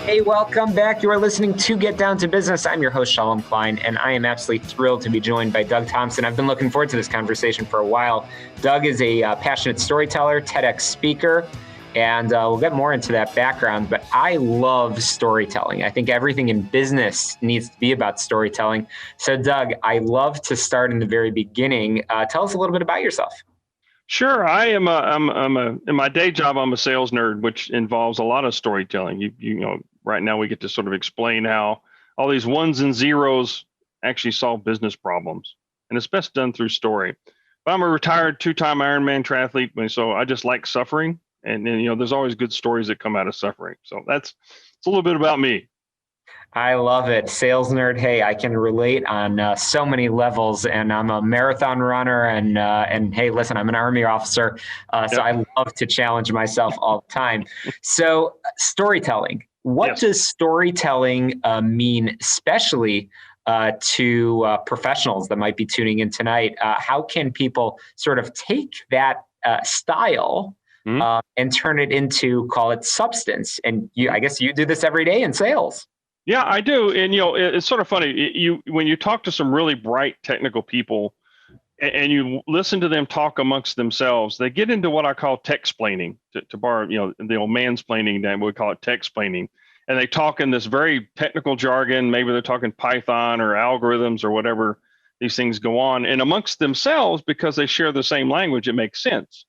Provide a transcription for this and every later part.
Hey, welcome back. You are listening to Get Down to Business. I'm your host, Shalom Klein, and I am absolutely thrilled to be joined by Doug Thompson. I've been looking forward to this conversation for a while. Doug is a passionate storyteller, TEDx speaker, and we'll get more into that background, but I love storytelling. I think everything in business needs to be about storytelling. So, Doug, I love to start in the very beginning. Tell us a little bit about yourself. Sure. In my day job, I'm a sales nerd, which involves a lot of storytelling. Right now we get to sort of explain how all these ones and zeros actually solve business problems. And it's best done through story. But I'm a retired 2-time Ironman triathlete, so I just like suffering. And then, there's always good stories that come out of suffering. So it's a little bit about me. I love it. Sales nerd. Hey, I can relate on so many levels, and I'm a marathon runner. And hey, listen, I'm an Army officer, so I love to challenge myself all the time. So, storytelling. What does storytelling mean, especially to professionals that might be tuning in tonight? How can people sort of take that style and turn it into, call it substance? And I guess you do this every day in sales. Yeah, I do. And, it's sort of funny. When you talk to some really bright technical people and you listen to them talk amongst themselves, they get into what I call tech-splaining, to borrow, the old mansplaining that we call it tech-splaining. And they talk in this very technical jargon. Maybe they're talking Python or algorithms or whatever these things go on. And amongst themselves, because they share the same language, it makes sense.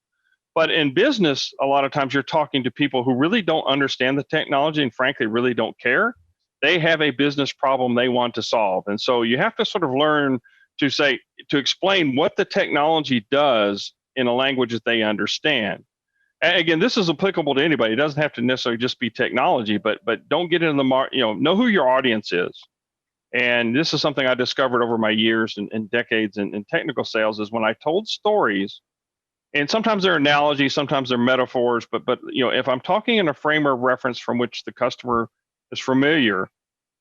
But in business, a lot of times you're talking to people who really don't understand the technology and frankly, really don't care. They have a business problem they want to solve. And so you have to sort of learn to explain what the technology does in a language that they understand. And again, this is applicable to anybody. It doesn't have to necessarily just be technology, but don't get into the know who your audience is. And this is something I discovered over my years and decades in technical sales is when I told stories, and sometimes they're analogies, sometimes they're metaphors, but if I'm talking in a frame of reference from which the customer is familiar,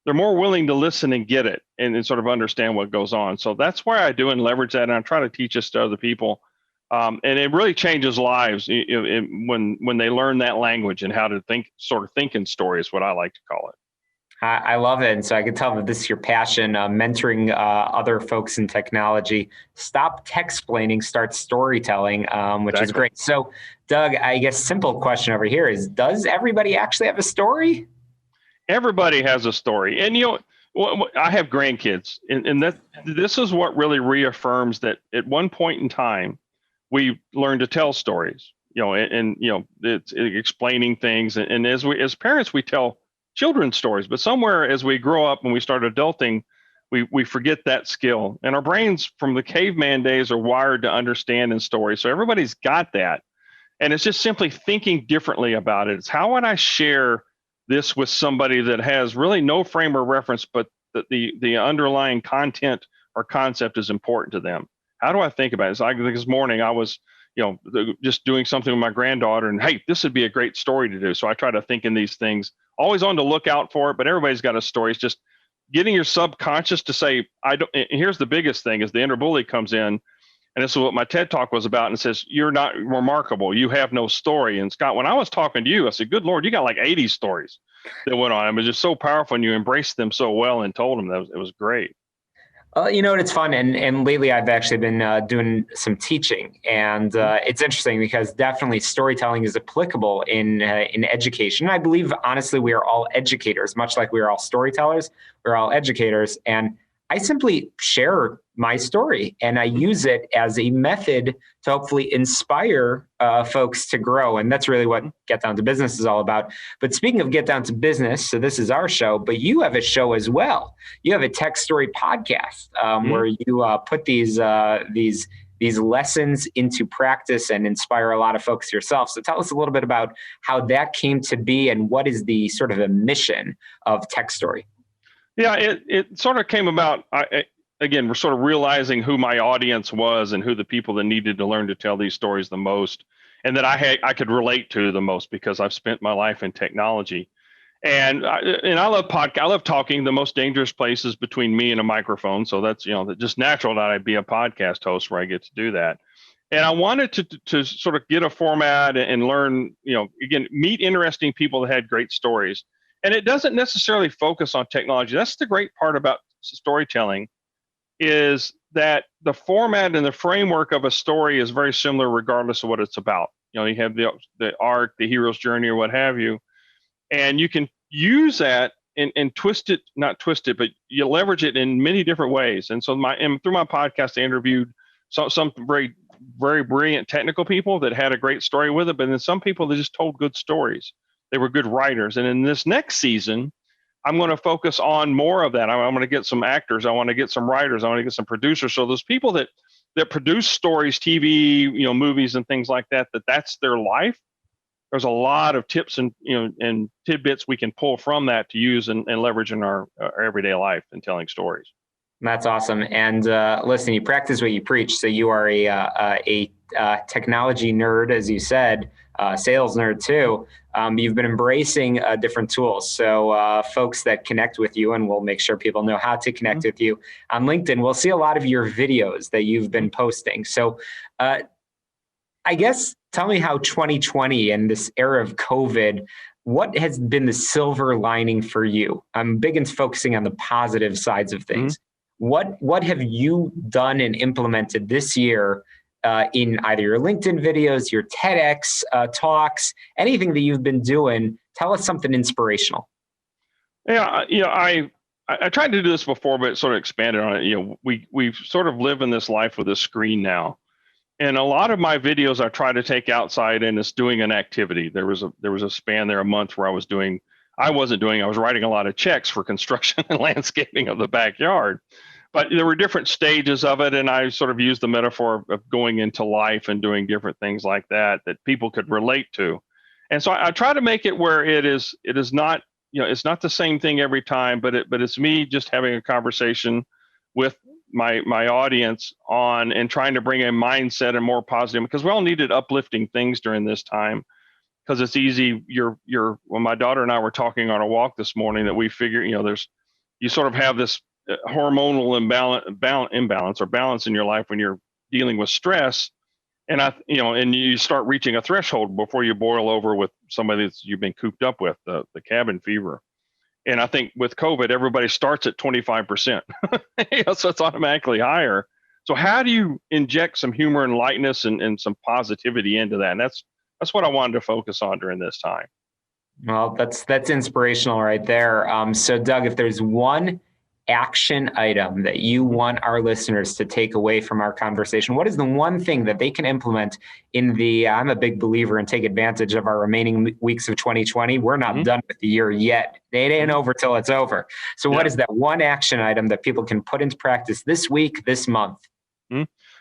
they're more willing to listen and get it and sort of understand what goes on. So that's why I do and leverage that. And I try to teach this to other people. And it really changes lives when they learn that language and how to think in story is what I like to call it. I love it. And so I can tell that this is your passion, mentoring other folks in technology. Stop tech-splaining, start storytelling, which is great. So, Doug, I guess simple question over here is, does everybody actually have a story? Everybody has a story. And, I have grandkids, and this is what really reaffirms that at one point in time, we learned to tell stories, it's explaining things. And as parents, we tell children's stories, but somewhere as we grow up and we start adulting, we forget that skill. And our brains from the caveman days are wired to understand in stories. So everybody's got that. And it's just simply thinking differently about it. It's how would I share this with somebody that has really no frame of reference, but the underlying content or concept is important to them. How do I think about it? So this morning I was, just doing something with my granddaughter and, hey, this would be a great story to do. So I try to think in these things, always on the lookout for it, but everybody's got a story. It's just getting your subconscious to say, here's the biggest thing is the inner bully comes in. And this is what my TED Talk was about, and says, you're not remarkable. You have no story. And Scott, when I was talking to you, I said, good Lord, you got like 80 stories that went on. It was just so powerful, and you embraced them so well and told them it was great. It's fun. And lately I've actually been doing some teaching, and it's interesting because definitely storytelling is applicable in education. I believe, honestly, we are all educators, much like we are all storytellers. We're all educators. And I simply share my story and I use it as a method to hopefully inspire folks to grow. And that's really what Get Down to Business is all about. But speaking of Get Down to Business, so this is our show, but you have a show as well. You have a tech story podcast where you put these lessons into practice and inspire a lot of folks yourself. So tell us a little bit about how that came to be and what is the sort of a mission of Tech Story. Yeah, it sort of came about. Again, we're sort of realizing who my audience was and who the people that needed to learn to tell these stories the most, and that I could relate to the most because I've spent my life in technology, and I love podcast. I love talking. The most dangerous place is between me and a microphone, so that's just natural that I'd be a podcast host where I get to do that. And I wanted to sort of get a format and learn, again, meet interesting people that had great stories. And it doesn't necessarily focus on technology. That's the great part about storytelling, is that the format and the framework of a story is very similar regardless of what it's about. You know, you have the arc, the hero's journey, or what have you, and you can use that and twist it, not twist it, but you leverage it in many different ways. And so through my podcast, I interviewed some very, very brilliant technical people that had a great story with it, but then some people that just told good stories. They were good writers. And in this next season, I'm going to focus on more of that. I'm going to get some actors. I want to get some writers. I want to get some producers. So those people that produce stories, TV, movies and things like that, that's their life. There's a lot of tips and and tidbits we can pull from that to use and leverage in our everyday life and telling stories. That's awesome. And listen, you practice what you preach. So you are a technology nerd, as you said, sales nerd too. You've been embracing different tools. So folks that connect with you, and we'll make sure people know how to connect with you on LinkedIn, we'll see a lot of your videos that you've been posting. So I guess tell me how 2020 and this era of COVID, what has been the silver lining for you? I'm big into focusing on the positive sides of things. What have you done and implemented this year in either your LinkedIn videos, your TEDx talks, anything that you've been doing? Tell us something inspirational. Yeah, I tried to do this before, but it sort of expanded on it. We sort of live in this life with a screen now. And a lot of my videos I try to take outside and it's doing an activity. There was a span there, a month, where I was writing a lot of checks for construction and landscaping of the backyard. But there were different stages of it, and I sort of used the metaphor of going into life and doing different things like that people could relate to. And so I try to make it where it is not, it's not the same thing every time, but it's me just having a conversation with my audience on and trying to bring a mindset and more positive, because we all needed uplifting things during this time. Because it's easy. When my daughter and I were talking on a walk this morning, that we figure, you sort of have this hormonal imbalance or balance in your life when you're dealing with stress, and and you start reaching a threshold before you boil over with somebody that you've been cooped up with, the cabin fever. And I think with COVID, everybody starts at 25%, so it's automatically higher. So how do you inject some humor and lightness and some positivity into that? And that's what I wanted to focus on during this time. Well, that's inspirational right there. So Doug, if there's one action item that you want our listeners to take away from our conversation, what is the one thing that they can implement I'm a big believer in take advantage of our remaining weeks of 2020. We're not done with the year yet. It ain't over till it's over. So what is that one action item that people can put into practice this week, this month?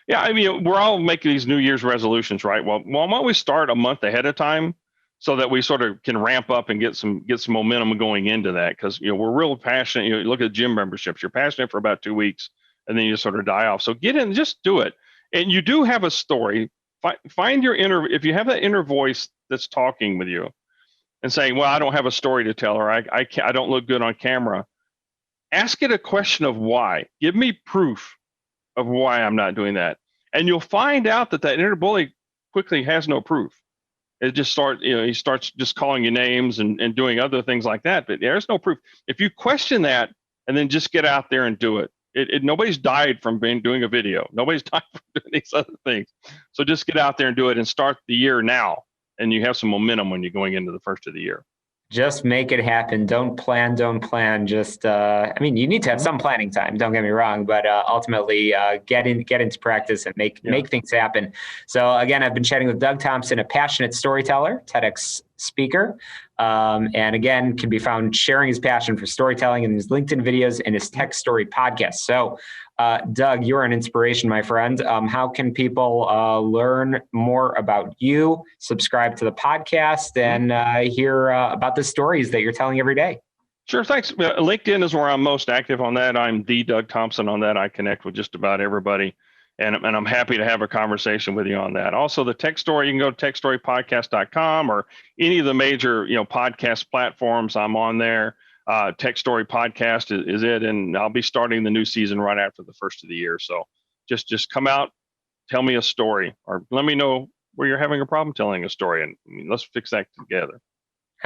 Yeah, I mean, we're all making these New Year's resolutions, right? Well, why don't we start a month ahead of time so that we sort of can ramp up and get some momentum going into that? Because we're real passionate. You look at gym memberships. You're passionate for about 2 weeks, and then you sort of die off. So get in, just do it. And you do have a story. Find your if you have that inner voice that's talking with you, and saying, "Well, I don't have a story to tell," or I don't look good on camera. Ask it a question of why. Give me proof of why I'm not doing that. And you'll find out that inner bully quickly has no proof. It just he starts just calling you names and doing other things like that, but there's no proof. If you question that and then just get out there and do it, nobody's died from doing a video. Nobody's died from doing these other things. So just get out there and do it and start the year now. And you have some momentum when you're going into the first of the year. Just make it happen. Don't plan. Just, you need to have some planning time. Don't get me wrong, but ultimately get into practice and make things happen. So again, I've been chatting with Doug Thompson, a passionate storyteller, TEDx speaker, and again, can be found sharing his passion for storytelling in his LinkedIn videos and his Tech Story podcast. So Doug, you're an inspiration, my friend. How can people learn more about you, subscribe to the podcast, and hear about the stories that you're telling every day? Sure, thanks. LinkedIn is where I'm most active on that. I'm the Doug Thompson on that. I connect with just about everybody, and I'm happy to have a conversation with you on that. Also, the Tech Story, you can go to techstorypodcast.com or any of the major podcast platforms. I'm on there. Tech Story Podcast is it, and I'll be starting the new season right after the first of the year. So just come out, tell me a story, or let me know where you're having a problem telling a story, and let's fix that together.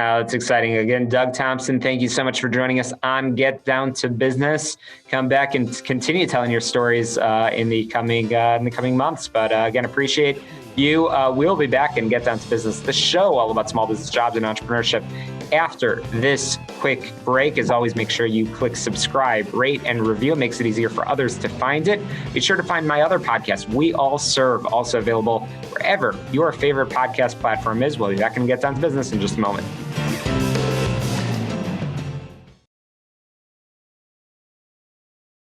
It's exciting. Again, Doug Thompson, thank you so much for joining us on Get Down to Business. Come back and continue telling your stories in the coming months. But again, appreciate you. We'll be back in Get Down to Business, the show all about small business, jobs, and entrepreneurship. After this quick break, as always, make sure you click subscribe, rate, and review. It makes it easier for others to find it. Be sure to find my other podcast, We All Serve, also available wherever your favorite podcast platform is. We'll be back and Get Down to Business in just a moment.